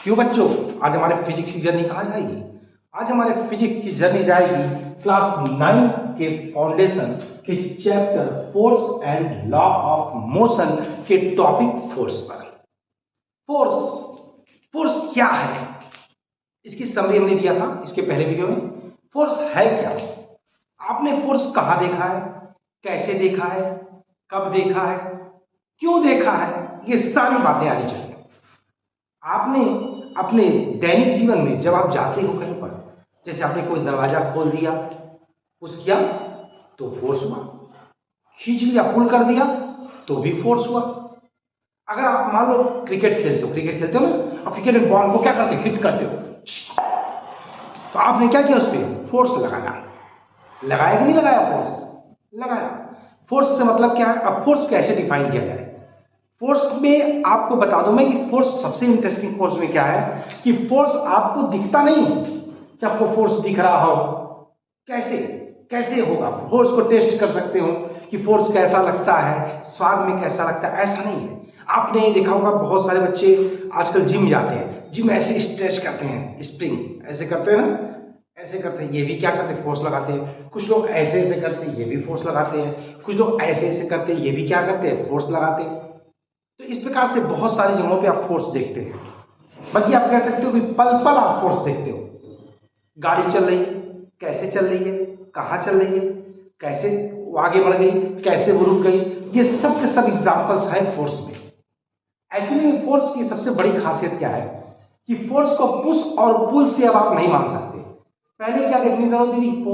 क्यों बच्चों, आज हमारे फिजिक्स की जर्नी कहाँ जाएगी? आज हमारे फिजिक्स की जर्नी जाएगी क्लास 9 के फाउंडेशन के chapter force and law of motion के टॉपिक फोर्स पर। फोर्स फोर्स क्या है, इसकी समरी हमने दिया था इसके पहले वीडियो में। फोर्स है क्या? आपने फोर्स कहाँ देखा है, कैसे देखा है, कब देखा है, क्यों देखा है, ये सारी बातें आनी चाहिए। आपने अपने दैनिक जीवन में जब आप जाते हो कहीं पर, जैसे आपने कोई दरवाजा खोल दिया, पुश किया तो फोर्स हुआ, खींच लिया पुल कर दिया तो भी फोर्स हुआ। अगर आप मान लो क्रिकेट खेलते हो ना, और क्रिकेट में बॉल को क्या करते हो, हिट करते हो, तो आपने क्या किया, उस पर फोर्स लगाया कि नहीं लगाया? फोर्स लगाया। फोर्स से मतलब क्या है? अब फोर्स कैसे डिफाइन किया जाए? फोर्स में आपको बता दूं मैं कि फोर्स, सबसे इंटरेस्टिंग फोर्स में क्या है कि फोर्स आपको दिखता नहीं कि आपको फोर्स दिख रहा हो। कैसे होगा? फोर्स को टेस्ट कर सकते हो कि फोर्स कैसा लगता है, स्वाद में कैसा लगता है, ऐसा नहीं है। आपने ये देखा होगा, बहुत सारे बच्चे आजकल जिम जाते हैं, जिम ऐसे स्ट्रेच करते हैं, स्प्रिंग ऐसे करते हैं ना, ऐसे करते हैं, ये भी क्या करते हैं, फोर्स लगाते हैं। कुछ लोग ऐसे ऐसे करते हैं, ये भी फोर्स लगाते हैं। कुछ लोग ऐसे ऐसे करते हैं, ये भी क्या करते हैं, फोर्स लगाते हैं। तो इस प्रकार से बहुत सारी जगहों पे आप फोर्स देखते हैं। बल्कि आप कह सकते हो कि पल पल आप फोर्स देखते हो। गाड़ी चल रही है, कैसे चल रही है, कहाँ चल रही है, कैसे वो आगे बढ़ गई, कैसे वो रुक गई, ये सब के सब एग्जाम्पल्स हैं फोर्स में। एक्चुअली फोर्स की सबसे बड़ी खासियत क्या है कि फोर्स को पुश और पुल से अब आप नहीं मान सकते। पहले क्या डेफिनेशन होती थी,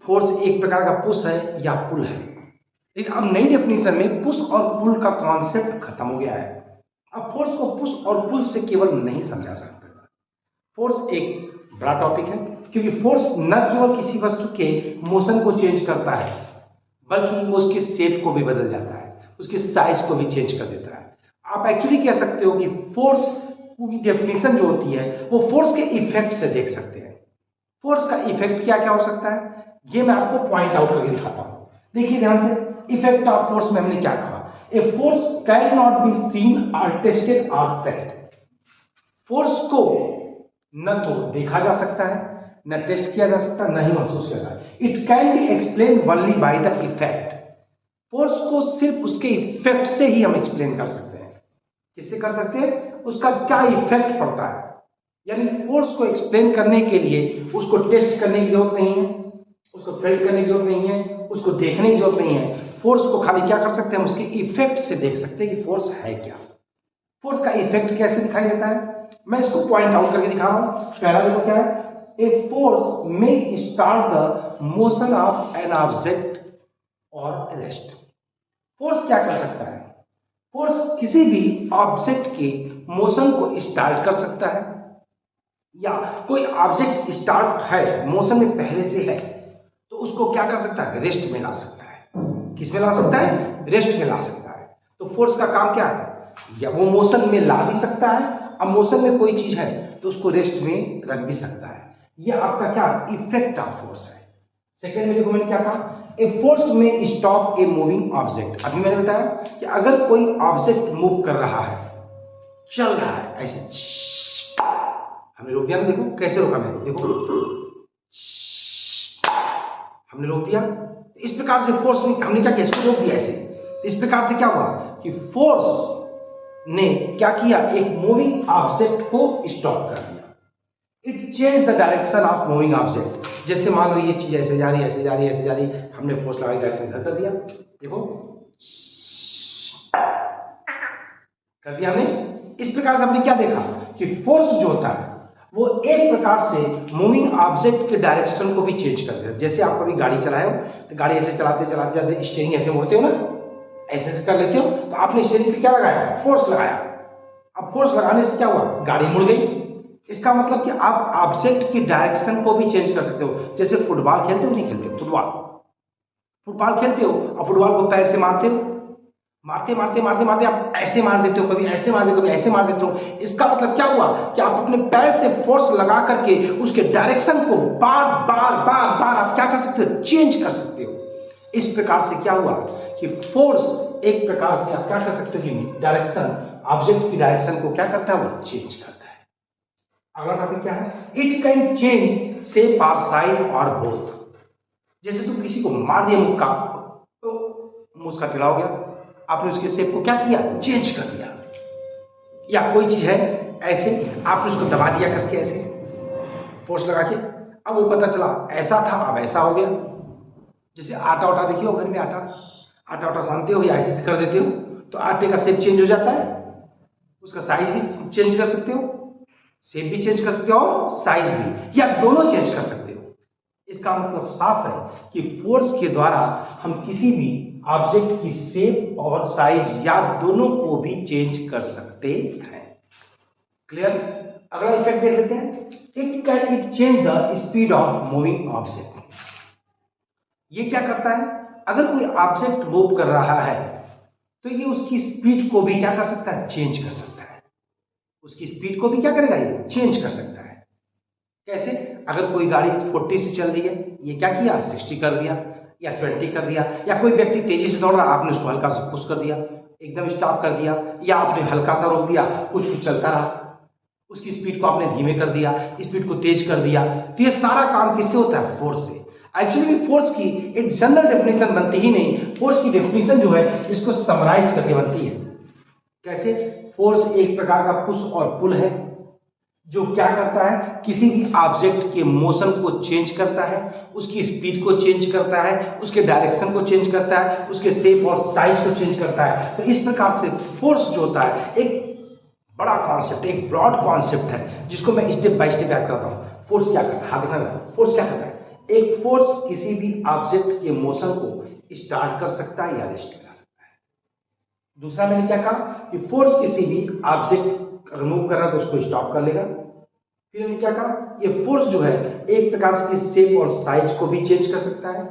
फोर्स एक प्रकार का पुश है या पुल है, लेकिन अब नई डेफिनेशन में पुश और पुल का कॉन्सेप्ट खत्म हो गया है। अब फोर्स को पुश और पुल से केवल नहीं समझा सकता। फोर्स एक बड़ा टॉपिक है, क्योंकि फोर्स न केवल किसी वस्तु के मोशन को चेंज करता है, बल्कि वो उसके शेप को भी बदल जाता है, उसके साइज को भी चेंज कर देता है। आप एक्चुअली कह सकते हो कि फोर्स की डेफिनेशन जो होती है वो फोर्स के इफेक्ट से देख सकते हैं। फोर्स का इफेक्ट क्या क्या हो सकता है, ये मैं आपको पॉइंट आउट करके दिखाता हूं। देखिए ध्यान से, इफेक्ट ऑफ फोर्स में हमने क्या कहा, a force can not be seen और टेस्टेड और फेल्ट। फोर्स को न तो देखा जा सकता है, न टेस्ट किया जा सकता, न ही महसूस किया जाता है। It can be explain only by the effect. Force को सिर्फ उसके इफेक्ट से ही हम एक्सप्लेन कर सकते हैं। किससे कर सकते हैं? उसका क्या इफेक्ट पड़ता है। यानी फोर्स को एक्सप्लेन करने के लिए उसको टेस्ट करने की जरूरत नहीं है, उसको फेल्ट करने की जरूरत नहीं है, उसको देखने की जरूरत नहीं है। फोर्स को खाली क्या कर सकते हैं, हम उसके इफेक्ट से देख सकते हैं कि फोर्स है क्या। फोर्स का इफेक्ट कैसे दिखाई देता है, मैं इसको पॉइंट आउट करके दिखा रहा हूं। पहला देखो क्या है, ए फोर्स में start the motion of an object और रेस्ट। फोर्स क्या कर सकता है? फोर्स किसी भी ऑब्जेक्ट के मोशन को स्टार्ट कर सकता है, या कोई ऑब्जेक्ट स्टार्ट है, मोशन में पहले से है, तो उसको क्या कर सकता है, रेस्ट में ला सकता है। किस में ला सकता है? रेस्ट में ला सकता है। तो फोर्स का काम क्या है, या वो मोशन में ला भी सकता है, अब मोशन में कोई चीज है तो उसको रेस्ट में रख भी सकता है। ये आपका क्या इफेक्ट ऑफ फोर्स है। सेकेंड में देखो मैंने क्या कहा, ए फोर्स में स्टॉप ए मूविंग ऑब्जेक्ट। अभी मैंने बताया कि अगर कोई ऑब्जेक्ट मूव कर रहा है, चल रहा है ऐसे, हमने रोक दिया ना, देखो कैसे रोका मैंने, देखो हमने रोक दिया। इस प्रकार से फोर्स ने, हमने क्या किया, इसको रोक दिया ऐसे। तो इस प्रकार से क्या हुआ कि फोर्स ने क्या किया, एक मूविंग ऑब्जेक्ट को स्टॉप कर दिया। It change the direction of moving object. जैसे मान लो ये चीज ऐसे जा रही है, ऐसे जा रही है, ऐसे जा रही है, हमने फोर्स लगा के डायरेक्शन इधर कर दिया, देखो कर दिया हमने। इस प्रकार से हमने क्या देखा कि फोर्स जो होता है वो एक प्रकार से मूविंग ऑब्जेक्ट के डायरेक्शन को भी चेंज कर देता है। जैसे आप कभी गाड़ी चलाए हो, तो गाड़ी ऐसे चलाते चलाते चलाते स्टीयरिंग ऐसे मोड़ते हो ना, ऐसे ऐसे कर लेते हो, तो आपने स्टीयरिंग पे क्या लगाया, फोर्स लगाया। अब फोर्स लगाने से क्या हुआ, गाड़ी मुड़ गई। इसका मतलब कि आप ऑब्जेक्ट की डायरेक्शन को भी चेंज कर सकते हो। जैसे फुटबॉल खेलते हो, नहीं खेलते हो, फुटबॉल खेलते हो, और फुटबॉल को पैर से मारते हो, मारते मारते मारते मारते आप ऐसे मार देते हो, कभी ऐसे मार देते हो, कभी ऐसे मार देते हो। इसका मतलब क्या हुआ कि आप अपने पैर से फोर्स लगा करके उसके डायरेक्शन को बार बार बार बार आप क्या कर सकते हो, चेंज कर सकते हो। इस प्रकार से क्या हुआ कि फोर्स एक प्रकार से आप क्या कर सकते हो कि डायरेक्शन, ऑब्जेक्ट की डायरेक्शन को क्या करता है, वो चेंज करता है। अगला टॉपिक क्या है? इट कैन चेंज शेप और साइज और बोथ। जैसे तुम किसी को मार दिया मुक्का, तो मुंह उसका टेढ़ा हो गया, आपने उसके शेप को क्या किया? चेंज कर दिया। या कोई चीज है ऐसे, आपने उसको दबा दिया कस के, ऐसे फोर्स लगा के, अब वो पता चला ऐसा था अब ऐसा हो गया। जैसे आटा उटा देखिए हो घर में, आटा उटा सानते हो या ऐसे से कर देते हो तो आटे का शेप चेंज हो जाता है, उसका साइज भी चेंज कर सकते हो, शेप भी चेंज कर सकते हो और साइज भी, या दोनों चेंज कर सकते हो। इसका मतलब साफ है कि फोर्स के द्वारा हम किसी भी ऑब्जेक्ट की शेप और साइज या दोनों को भी चेंज कर सकते हैं। क्लियर? अगला इफेक्ट देख लेते हैं। It change the speed of moving object. ये क्या करता है? अगर कोई ऑब्जेक्ट मूव कर रहा है तो ये उसकी स्पीड को भी क्या कर सकता है? चेंज कर सकता है। उसकी स्पीड को भी क्या करेगा? ये चेंज कर सकता है। कैसे? अगर कोई गाड़ी 40 से चल रही है, ये क्या किया? 60 कर दिया या 20 कर दिया, या कोई व्यक्ति तेजी से दौड़ रहा, आपने उसको हल्का सा पुश कर दिया, एकदम स्टॉप कर दिया, या आपने हल्का सा रोक दिया, कुछ कुछ चलता रहा, उसकी स्पीड को आपने धीमे कर दिया, स्पीड को तेज कर दिया। तो ये सारा काम किससे होता है? फोर्स से। एक्चुअली फोर्स की एक जनरल डेफिनेशन बनती ही नहीं, फोर्स की डेफिनेशन जो है इसको समराइज करके बनती है। कैसे? फोर्स एक प्रकार का पुश और पुल है जो क्या करता है? किसी भी ऑब्जेक्ट के मोशन को चेंज करता है, उसकी स्पीड को चेंज करता है, उसके डायरेक्शन को चेंज करता है, उसके शेप और साइज को चेंज करता है। तो इस प्रकार से फोर्स जो होता है एक बड़ा कॉन्सेप्ट, एक ब्रॉड कॉन्सेप्ट है जिसको मैं स्टेप बाय स्टेप याद करता हूँ। फोर्स क्या करता है? हाँ देखना, फोर्स क्या करता है? एक फोर्स किसी भी ऑब्जेक्ट के मोशन को स्टार्ट कर सकता है या रेस्ट करा सकता है। दूसरा मैंने क्या कहा कि फोर्स किसी भी ऑब्जेक्ट रिमूव कर रहा है तो उसको स्टॉप कर लेगा। फिर मैंने क्या कहा? ये फोर्स जो है एक प्रकार से शेप और साइज को भी चेंज कर सकता है।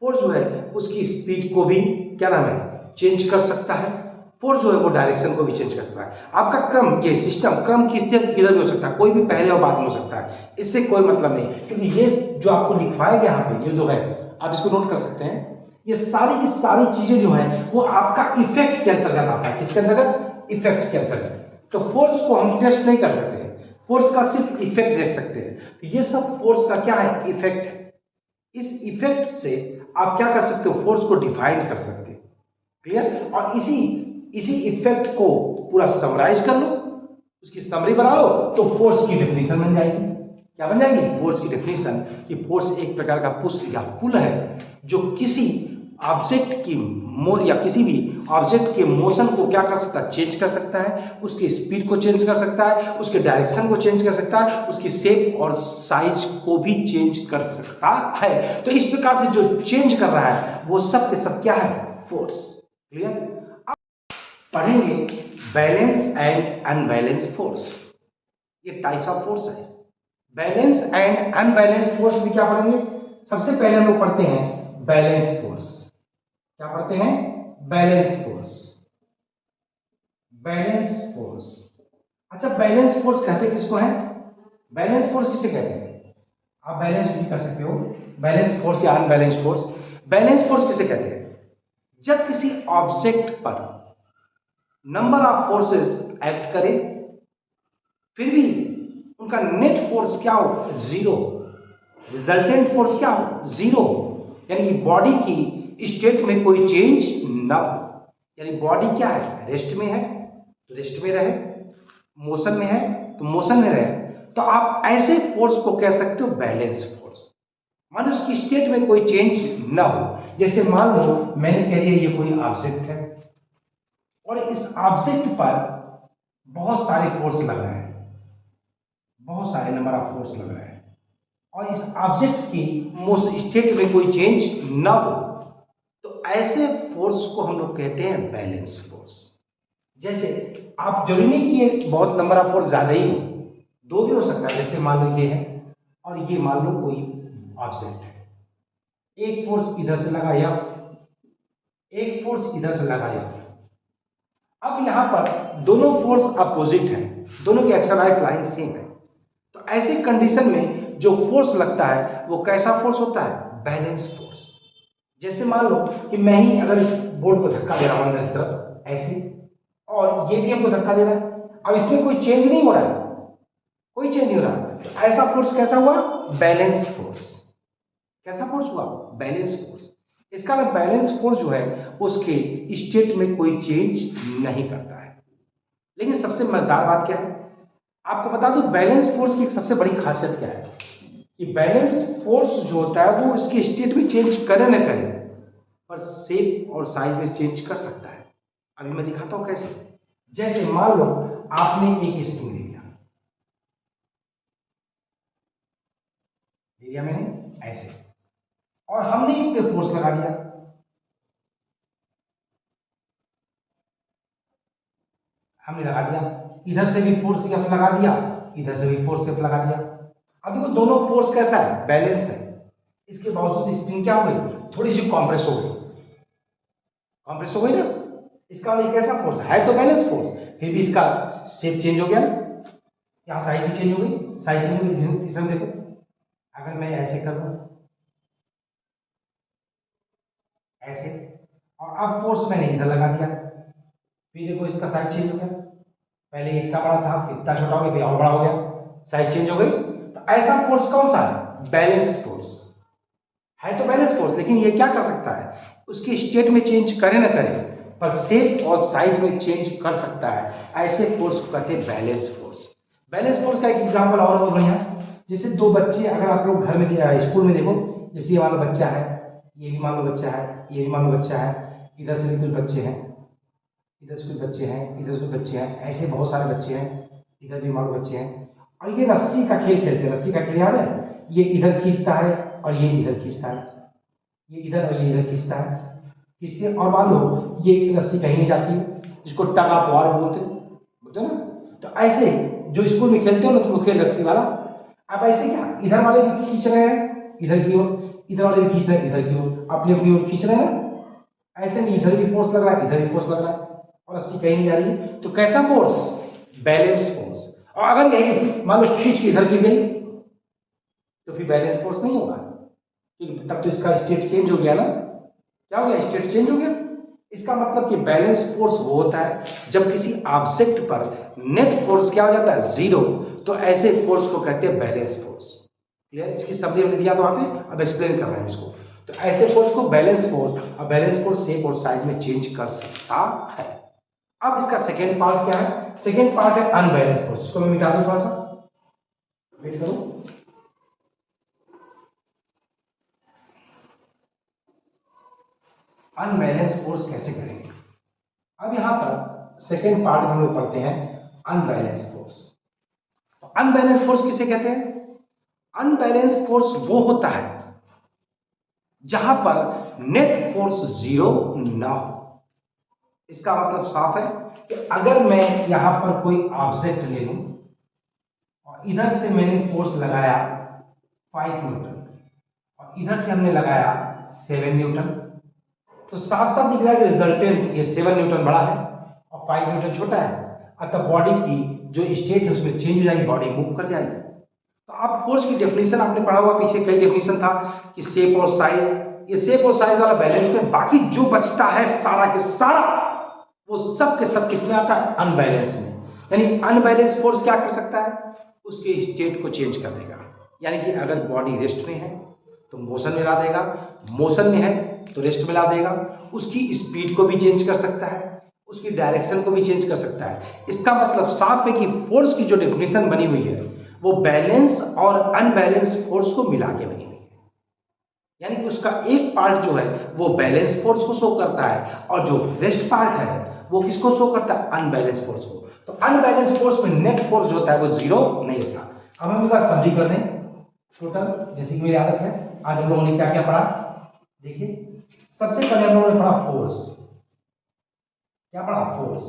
फोर्स जो है उसकी स्पीड को भी क्या नाम है? चेंज कर सकता है। फोर्स जो है वो डायरेक्शन को भी चेंज करता है। आपका क्रम, ये सिस्टम क्रम किससे किधर भी हो सकता है, कोई भी पहले और बाद में हो सकता है, इससे कोई मतलब नहीं। क्योंकि ये जो आपको लिखवाया गया यहाँ पे, ये जो है आप इसको नोट कर सकते हैं, ये सारी की सारी चीजें जो है वो आपका इफेक्ट के अंतर्गत आता है। किसके अंतर्गत? इफेक्ट के अंतर्गत। तो फोर्स को हम टेस्ट नहीं कर सकते, फोर्स का सिर्फ इफेक्ट देख सकते हैं। तो ये सब फोर्स का क्या है? इफेक्ट है। इस इफेक्ट से आप क्या कर सकते हो? फोर्स को डिफाइन कर सकते हो। क्लियर? और इसी इफेक्ट को पूरा समराइज कर लो, उसकी समरी बना लो, तो फोर्स की डेफिनेशन बन जाएगी। क्या बन जाएगी? फोर्स की डेफिनेशन कि फोर्स एक प्रकार का पुश या पुल है जो किसी ऑब्जेक्ट की या किसी भी ऑब्जेक्ट के मोशन को क्या कर सकता है? चेंज कर सकता है, उसकी स्पीड को चेंज कर सकता है, उसके डायरेक्शन को चेंज कर सकता है, उसकी शेप और साइज को भी चेंज कर सकता है। तो इस प्रकार से जो चेंज कर रहा है वो सब के सब क्या है? फोर्स। क्लियर? पढ़ेंगे बैलेंस एंड अनबैलेंस फोर्स। ये टाइप्स ऑफ फोर्स है। बैलेंस एंड अनबैलेंस फोर्स में क्या पढ़ेंगे? सबसे पहले हम लोग पढ़ते हैं बैलेंस फोर्स। क्या पढ़ते हैं? Balance force. Balance force. अच्छा, बैलेंस फोर्स कहते किसको है? बैलेंस फोर्स किसे कहते हैं? आप बैलेंस भी कर सकते हो, बैलेंस फोर्स या अनबैलेंस फोर्स। बैलेंस फोर्स किसे कहते हैं? जब किसी ऑब्जेक्ट पर नंबर ऑफ फोर्सेस एक्ट करे फिर भी उनका नेट फोर्स क्या हो? जीरो। रिजल्टेंट फोर्स क्या हो? जीरो। यानी कि बॉडी की स्टेट में कोई चेंज ना हो। यानी बॉडी क्या है? रेस्ट में है तो रेस्ट में रहे, मोशन में है तो मोशन में रहे। तो आप ऐसे फोर्स को कह सकते हो बैलेंस फोर्स। मान लो उसकी स्टेट में कोई चेंज ना हो। जैसे मान लो मैंने कह दिया ये कोई ऑब्जेक्ट है और इस ऑब्जेक्ट पर बहुत सारे फोर्स लग रहे हैं, बहुत सारे नंबर ऑफ फोर्स लग रहे हैं, और इस ऑब्जेक्ट की स्टेट में कोई चेंज ना हो, तो ऐसे फोर्स को हम लोग कहते हैं बैलेंस फोर्स। जैसे आप जरूरी नहीं कि ये बहुत नंबर ऑफ फोर्स ज्यादा ही हो, दो भी हो सकता है। जैसे मान लो ये है और ये मान लो कोई ऑब्जेक्ट है, एक फोर्स इधर से लगा या एक फोर्स इधर से लगा या। अब यहां पर दोनों फोर्स अपोजिट हैं, दोनों की एक्शन लाइन सेम है। तो ऐसे कंडीशन में जो फोर्स लगता है वो कैसा फोर्स होता है? Balance force. जैसे मान लो कि मैं ही अगर इस बोर्ड को धक्का दे रहा हूं अंदर की तरफ ऐसे, और ये भी हमको धक्का दे रहा है, अब इसमें कोई चेंज नहीं हो रहा है, कोई चेंज नहीं हो रहा। तो ऐसा फोर्स कैसा हुआ? Balance force. कैसा फोर्स हुआ? Balance force. इसका मतलब बैलेंस फोर्स जो है उसके स्टेट में कोई चेंज नहीं करता है। लेकिन सबसे मजेदार बात क्या है, आपको बता दूं बैलेंस फोर्स की एक सबसे बड़ी खासियत क्या है कि बैलेंस फोर्स जो होता है वो इसके स्टेट में चेंज करे ना करे पर शेप और साइज में चेंज कर सकता है। अभी मैं दिखाता हूं कैसे। जैसे मान लो आपने एक स्प्रिंग ले लिया मैंने ऐसे, और हमने इस पे फोर्स लगा दिया। हमने लगा दिया, इधर से भी फोर्स एफ लगा दिया, इधर से भी फोर्स एफ लगा दिया। अब देखो दोनों फोर्स कैसा है? बैलेंस है। इसके बावजूद स्प्रिंग क्या हो गई? थोड़ी सी कॉम्प्रेस हो गई। कॉम्प्रेस हो गई ना, इसका मतलब कैसा फोर्स है? तो बैलेंस फोर्स, फिर भी इसका शेप चेंज हो गया। यहाँ साइज भी चेंज हो गई, साइज चेंज हो गई। तीसरा देखो, अगर मैं ऐसे कर दूं ऐसे, और अब फोर्स मैंने इधर लगा दिया, फिर देखो इसका साइज चेंज हो गया। पहले इतना बड़ा था, फिर इतना छोटा हो गया, फिर और बड़ा हो गया, साइज चेंज हो गई। तो ऐसा फोर्स कौन सा है? बैलेंस फोर्स है। तो बैलेंस फोर्स, लेकिन ये क्या कर सकता है? उसकी स्टेट में चेंज करे ना करे पर शेप और साइज में चेंज कर सकता है। ऐसे फोर्स को कहते हैं बैलेंस फोर्स। बैलेंस फोर्स का एक एग्जांपल और बहुत बढ़िया, जैसे दो बच्चे, अगर आप लोग घर में स्कूल में देखो, जैसे ये वाला बच्चा है, ये भी मान लो बच्चा है, ये भी मान लो बच्चा है, इधर से भी कुछ बच्चे हैं, इधर से कुछ बच्चे हैं, इधर से कुछ बच्चे हैं, ऐसे बहुत सारे बच्चे हैं, इधर भी मान लो बच्चे हैं। और ये रस्सी का खेल खेलते हैं। रस्सी का खेल याद है? ये इधर खींचता है और ये इधर खींचता है, ये इधर और ये इधर खींचता है, खींचते हैं। और मान लो ये रस्सी कहीं नहीं जाती है, जिसको टग ऑफ वॉर बोलते बोलते ना। तो ऐसे जो स्कूल में खेलते हो ना तुम खेल रस्सी वाला, अब ऐसे क्या इधर वाले भी खींच रहे हैं इधर की ओर, इधर वाले भी खींच रहे हैं इधर की ओर, अपनी अपनी ओर खींच रहे हैं ना। ऐसे नहीं, इधर भी फोर्स लग रहा है, इधर भी फोर्स लग रहा है, और रस्सी कहीं नहीं जा रही है। तो कैसा फोर्स? Balance force. और अगर यही मान लो खींच के इधर की गई तो फिर बैलेंस फोर्स नहीं होगा, क्योंकि तब तो इसका स्टेट चेंज हो गया ना। क्या हो गया? स्टेट चेंज हो गया। इसका मतलब कि बैलेंस फोर्स वो होता है जब किसी ऑब्जेक्ट पर नेट फोर्स क्या हो जाता है? जीरो। तो ऐसे फोर्स को कहते हैं बैलेंस फोर्स। क्लियर? इसकी शब्द हमने दिया तो वहां पे, अब एक्सप्लेन कर रहे हैं इसको। तो ऐसे फोर्स को बैलेंस फोर्स, और बैलेंस फोर्स शेप और साइज में चेंज कर सकता है। अब इसका सेकेंड पार्ट क्या है? सेकेंड पार्ट है अनबैलेंस फोर्स। इसको मैं मिटा दूं, थोड़ा सा वेट करो। अनबैलेंस फोर्स कैसे करेंगे? अब यहां पर सेकेंड पार्ट में हम लोग पढ़ते हैं अनबैलेंस फोर्स। तो अनबैलेंस फोर्स किसे कहते हैं? अनबैलेंस फोर्स वो होता है जहां पर नेट फोर्स जीरो ना हो। इसका मतलब साफ है कि अगर मैं यहां पर कोई ऑब्जेक्ट ले लूं और इधर से मैंने फोर्स लगाया 5 न्यूटन और इधर से हमने लगाया 7 न्यूटन, तो साफ साफ दिख रहा है कि रिजल्टेंट ये 7 न्यूटन बड़ा है और 5 न्यूटन छोटा है। अतः बॉडी की जो स्टेट है उसमें चेंज हो जाएगी, बॉडी मूव कर जाएगी। तो आप फोर्स की डेफिनेशन आपने पढ़ा हुआ, पीछे कई डेफिनेशन था कि शेप और साइज, ये शेप और साइज वाला बैलेंस में, बाकी जो बचता है सारा के सारा वो सब के सब किस में आता है? अनबैलेंस में। यानी अनबैलेंस फोर्स क्या कर सकता है? उसके स्टेट को चेंज कर देगा। यानी कि अगर बॉडी रेस्ट में है तो मोशन में ला देगा, मोशन में है तो रेस्ट में ला देगा, उसकी स्पीड को भी चेंज कर सकता है, उसकी डायरेक्शन को भी चेंज कर सकता है। इसका मतलब साफ है कि फोर्स की जो डेफिनेशन बनी हुई है वो बैलेंस और अनबैलेंस फोर्स को मिला के बनी हुई है। यानी कि उसका एक पार्ट जो है वो बैलेंस फोर्स को शो करता है और जो रेस्ट पार्ट है वो किसको शो करता है? अनबैलेंस फोर्स को। तो अनबैलेंस फोर्स में नेट फोर्स जो होता है वो जीरो नहीं होता। अब हम इसका समरी कर दें टोटल, जैसे कि मेरी आदत है। आज हम लोगों ने क्या क्या पढ़ा? देखिए, सबसे पहले हम लोगों ने पढ़ा फोर्स। क्या पढ़ा? फोर्स।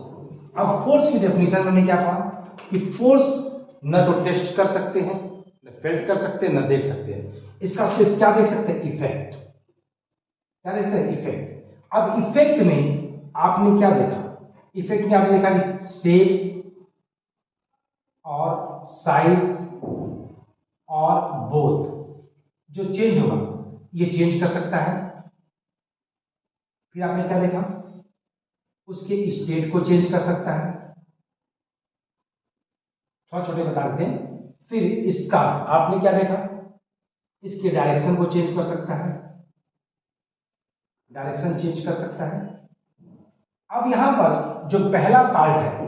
अब फोर्स की डेफिनेशन में क्या पढ़ा कि फोर्स न तो टेस्ट कर सकते हैं, न फेल्ट कर सकते हैं, न देख सकते हैं। इसका सिर्फ क्या देख सकते हैं? इफेक्ट। क्या देख सकते हैं? इफेक्ट। अब इफेक्ट में आपने क्या देखा? इफेक्ट में आपने देखा कि शेप और साइज और बोथ जो चेंज होगा ये चेंज कर सकता है। फिर आपने क्या देखा? उसके स्टेट को चेंज कर सकता है। थोड़ा छोटे बता देते हैं। फिर इसका आपने क्या देखा, इसके डायरेक्शन को चेंज कर सकता है, डायरेक्शन चेंज कर सकता है। अब यहां पर जो पहला पार्ट है,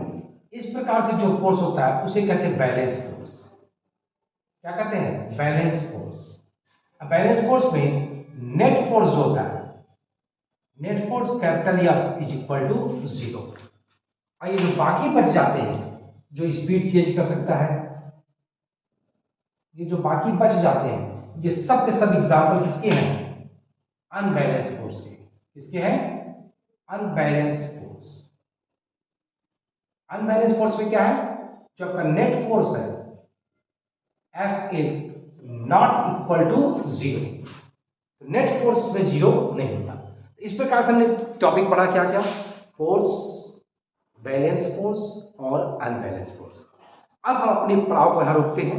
इस प्रकार से जो फोर्स होता है उसे कहते हैं बैलेंस फोर्स। क्या कहते हैं? Balance force. बैलेंस फोर्स में नेट फोर्स जो होता है, net force capital F is equal to 0। और ये जो बाकी बच जाते हैं, जो स्पीड चेंज कर सकता है, ये जो बाकी बच जाते हैं, ये सब के सब एग्जाम्पल किसके हैं? अनबैलेंस फोर्स के। किसके हैं? Unbalance force. अनबैलेंस फोर्स में क्या है? जो आपका नेट फोर्स है F is not equal to 0। Net force में 0 नहीं होता। इस प्रकार से हमने टॉपिक पढ़ा क्या क्या? फोर्स, बैलेंस फोर्स और अनबैलेंस फोर्स। अब हम अपने पढ़ाव को यहां रोकते हैं,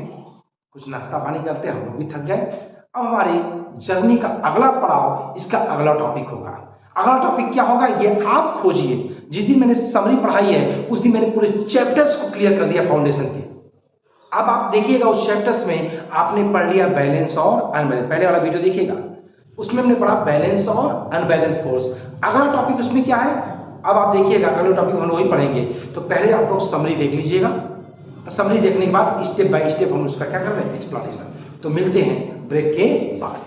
कुछ नाश्ता पानी करते हैं, हम लोग भी थक गए। अब हमारी जर्नी का अगला पड़ाव, इसका अगला टॉपिक होगा। अगला टॉपिक क्या होगा ये आप खोजिए। जिस दिन मैंने समरी पढ़ाई है उस दिन मैंने पूरे चैप्टर्स को क्लियर कर दिया फाउंडेशन के। अब आप देखिएगा उस चैप्टर्स में आपने पढ़ लिया बैलेंस और अनबैलेंस। पहले वाला वीडियो देखिएगा, उसमें हमने पढ़ा बैलेंस और अनबैलेंस फोर्स। अगला टॉपिक उसमें क्या है अब आप देखिएगा, अगला टॉपिक हम वही पढ़ेंगे। तो पहले आप लोग समरी देख लीजिएगा, समरी देखने के बाद स्टेप बाय स्टेप हम उसका क्या कर रहे हैं, एक्सप्लेनेशन। तो मिलते हैं ब्रेक के बाद।